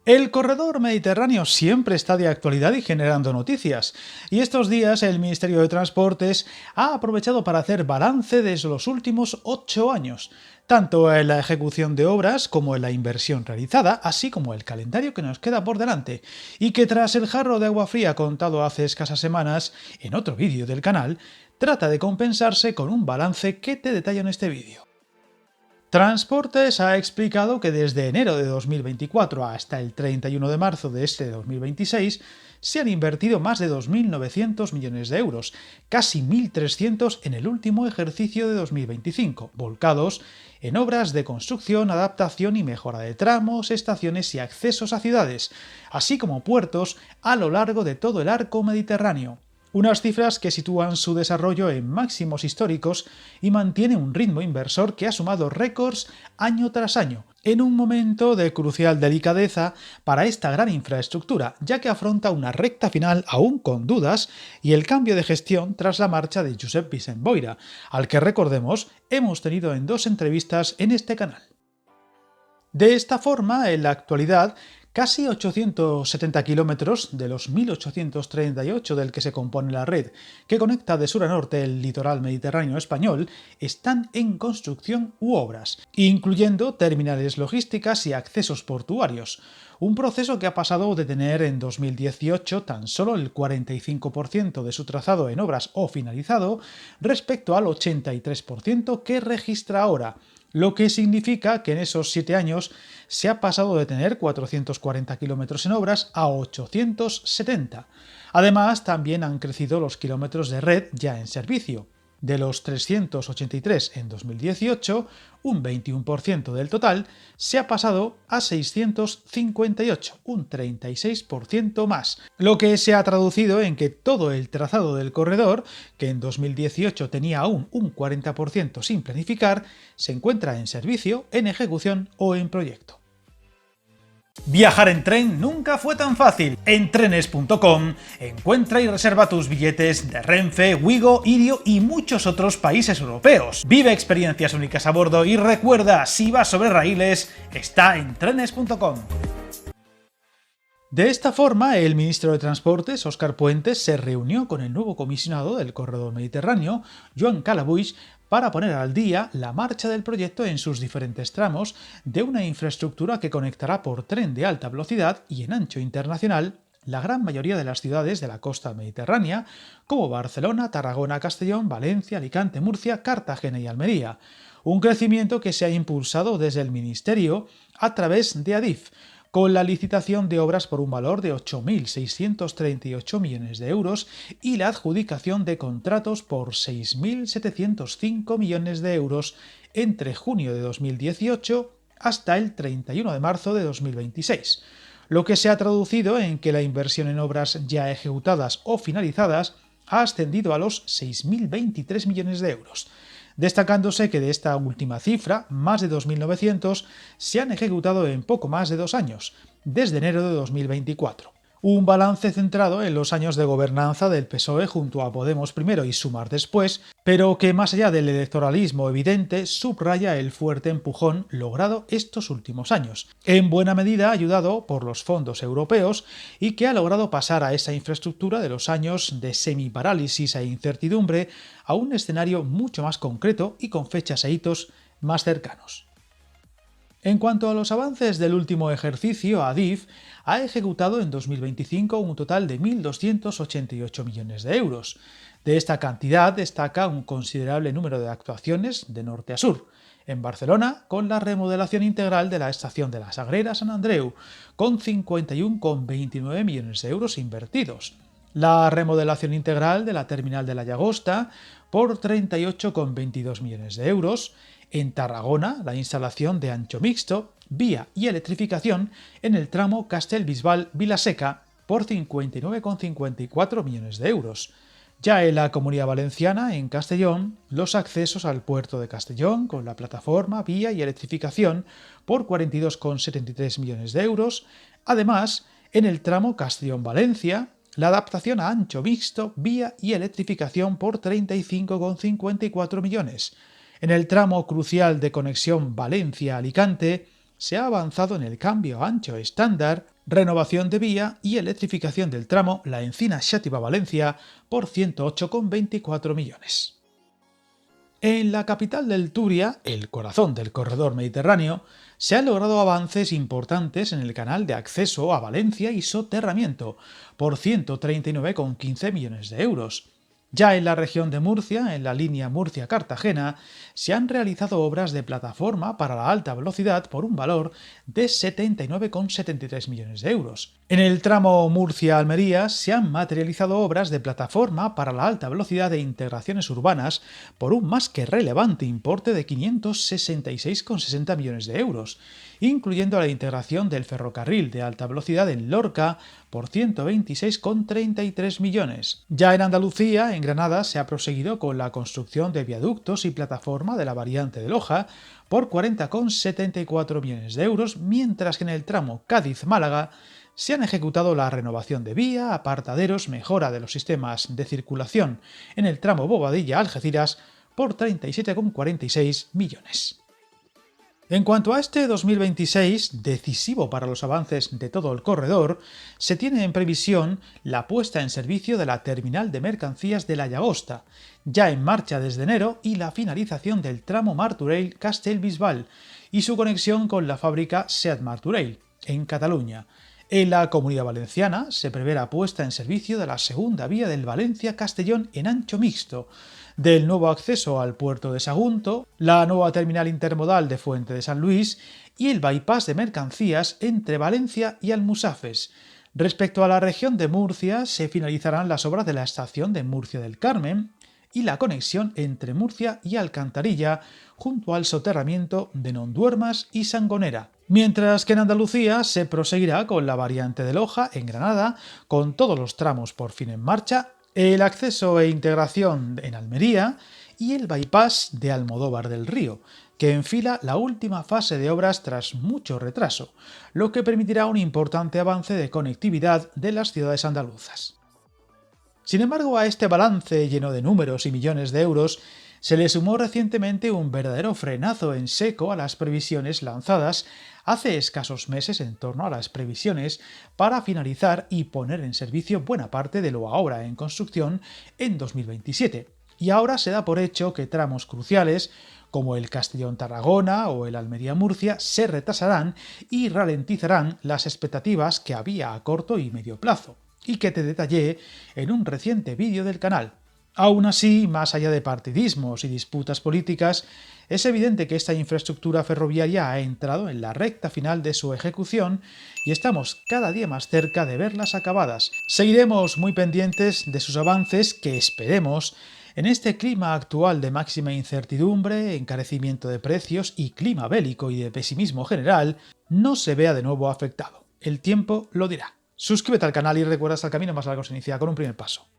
El corredor mediterráneo siempre está de actualidad y generando noticias, y estos días el Ministerio de Transportes ha aprovechado para hacer balance de los últimos 8 años, tanto en la ejecución de obras como en la inversión realizada, así como el calendario que nos queda por delante, y que tras el jarro de agua fría contado hace escasas semanas, en otro vídeo del canal, trata de compensarse con un balance que te detallo en este vídeo. Transportes ha explicado que desde enero de 2024 hasta el 31 de marzo de este 2026 se han invertido más de 2.900 millones de euros, casi 1.300 en el último ejercicio de 2025, volcados en obras de construcción, adaptación y mejora de tramos, estaciones y accesos a ciudades, así como puertos a lo largo de todo el arco mediterráneo. Unas cifras que sitúan su desarrollo en máximos históricos y mantiene un ritmo inversor que ha sumado récords año tras año, en un momento de crucial delicadeza para esta gran infraestructura, ya que afronta una recta final aún con dudas y el cambio de gestión tras la marcha de Josep Vicent Boira, al que recordemos hemos tenido en 2 entrevistas en este canal. De esta forma, en la actualidad, casi 870 kilómetros de los 1.838 del que se compone la red, que conecta de sur a norte el litoral mediterráneo español, están en construcción u obras, incluyendo terminales logísticas y accesos portuarios, un proceso que ha pasado de tener en 2018 tan solo el 45% de su trazado en obras o finalizado respecto al 83% que registra ahora, lo que significa que en esos 7 años se ha pasado de tener 440 kilómetros en obras a 870. Además, también han crecido los kilómetros de red ya en servicio. De los 383 en 2018, un 21% del total se ha pasado a 658, un 36% más, lo que se ha traducido en que todo el trazado del corredor, que en 2018 tenía aún un 40% sin planificar, se encuentra en servicio, en ejecución o en proyecto. Viajar en tren nunca fue tan fácil. En trenes.com encuentra y reserva tus billetes de Renfe, Wigo, Irio y muchos otros países europeos. Vive experiencias únicas a bordo y recuerda, si vas sobre raíles, está en trenes.com. De esta forma, el ministro de Transportes, Óscar Puentes, se reunió con el nuevo comisionado del Corredor Mediterráneo, Joan Calabuig, para poner al día la marcha del proyecto en sus diferentes tramos de una infraestructura que conectará por tren de alta velocidad y en ancho internacional la gran mayoría de las ciudades de la costa mediterránea, como Barcelona, Tarragona, Castellón, Valencia, Alicante, Murcia, Cartagena y Almería. Un crecimiento que se ha impulsado desde el Ministerio a través de Adif, con la licitación de obras por un valor de 8.638 millones de euros y la adjudicación de contratos por 6.705 millones de euros entre junio de 2018 hasta el 31 de marzo de 2026, lo que se ha traducido en que la inversión en obras ya ejecutadas o finalizadas ha ascendido a los 6.023 millones de euros, destacándose que de esta última cifra, más de 2.900 se han ejecutado en poco más de 2 años, desde enero de 2024. Un balance centrado en los años de gobernanza del PSOE junto a Podemos primero y Sumar después, pero que más allá del electoralismo evidente subraya el fuerte empujón logrado estos últimos años, en buena medida ayudado por los fondos europeos y que ha logrado pasar a esa infraestructura de los años de semiparálisis e incertidumbre a un escenario mucho más concreto y con fechas e hitos más cercanos. En cuanto a los avances del último ejercicio, Adif ha ejecutado en 2025 un total de 1.288 millones de euros. De esta cantidad destaca un considerable número de actuaciones de norte a sur. En Barcelona, con la remodelación integral de la estación de la Sagrera Sant Andreu, con 51,29 millones de euros invertidos. La remodelación integral de la terminal de la Llagosta, por 38,22 millones de euros. En Tarragona, la instalación de ancho mixto, vía y electrificación en el tramo Castellbisbal-Vilaseca por 59,54 millones de euros. Ya en la Comunidad Valenciana, en Castellón, los accesos al puerto de Castellón con la plataforma, vía y electrificación por 42,73 millones de euros. Además, en el tramo Castellón-Valencia, la adaptación a ancho mixto, vía y electrificación por 35,54 millones. En el tramo crucial de conexión Valencia-Alicante, se ha avanzado en el cambio a ancho estándar, renovación de vía y electrificación del tramo La Encina-Xàtiva-Valencia por 108,24 millones. En la capital del Túria, el corazón del corredor mediterráneo, se han logrado avances importantes en el canal de acceso a Valencia y soterramiento, por 139,15 millones de euros. Ya en la región de Murcia, en la línea Murcia-Cartagena, se han realizado obras de plataforma para la alta velocidad por un valor de 79,73 millones de euros. En el tramo Murcia-Almería se han materializado obras de plataforma para la alta velocidad e integraciones urbanas por un más que relevante importe de 566,60 millones de euros, incluyendo la integración del ferrocarril de alta velocidad en Lorca por 126,33 millones. Ya en Andalucía, en Granada, se ha proseguido con la construcción de viaductos y plataforma de la variante de Loja por 40,74 millones de euros, mientras que en el tramo Cádiz-Málaga se han ejecutado la renovación de vía, apartaderos, mejora de los sistemas de circulación en el tramo Bobadilla-Algeciras por 37,46 millones. En cuanto a este 2026, decisivo para los avances de todo el corredor, se tiene en previsión la puesta en servicio de la terminal de mercancías de la Llagosta, ya en marcha desde enero, y la finalización del tramo Martorell-Castellbisbal y su conexión con la fábrica Seat Martorell, en Cataluña. En la Comunidad Valenciana se prevé la puesta en servicio de la segunda vía del Valencia-Castellón en ancho mixto, del nuevo acceso al puerto de Sagunto, la nueva terminal intermodal de Fuente de San Luis y el bypass de mercancías entre Valencia y Almusafes. Respecto a la región de Murcia, se finalizarán las obras de la estación de Murcia del Carmen y la conexión entre Murcia y Alcantarilla junto al soterramiento de Nonduermas y Sangonera. Mientras que en Andalucía se proseguirá con la variante de Loja en Granada, con todos los tramos por fin en marcha, el acceso e integración en Almería y el bypass de Almodóvar del Río, que enfila la última fase de obras tras mucho retraso, lo que permitirá un importante avance de conectividad de las ciudades andaluzas. Sin embargo, a este balance lleno de números y millones de euros, se le sumó recientemente un verdadero frenazo en seco a las previsiones lanzadas hace escasos meses en torno a las previsiones para finalizar y poner en servicio buena parte de lo ahora en construcción en 2027. Y ahora se da por hecho que tramos cruciales, como el Castellón-Tarragona o el Almería-Murcia, se retrasarán y ralentizarán las expectativas que había a corto y medio plazo, y que te detallé en un reciente vídeo del canal. Aún así, más allá de partidismos y disputas políticas, es evidente que esta infraestructura ferroviaria ha entrado en la recta final de su ejecución y estamos cada día más cerca de verlas acabadas. Seguiremos muy pendientes de sus avances que esperemos, en este clima actual de máxima incertidumbre, encarecimiento de precios y clima bélico y de pesimismo general, no se vea de nuevo afectado. El tiempo lo dirá. Suscríbete al canal y recuerda que el camino más largo se inicia con un primer paso.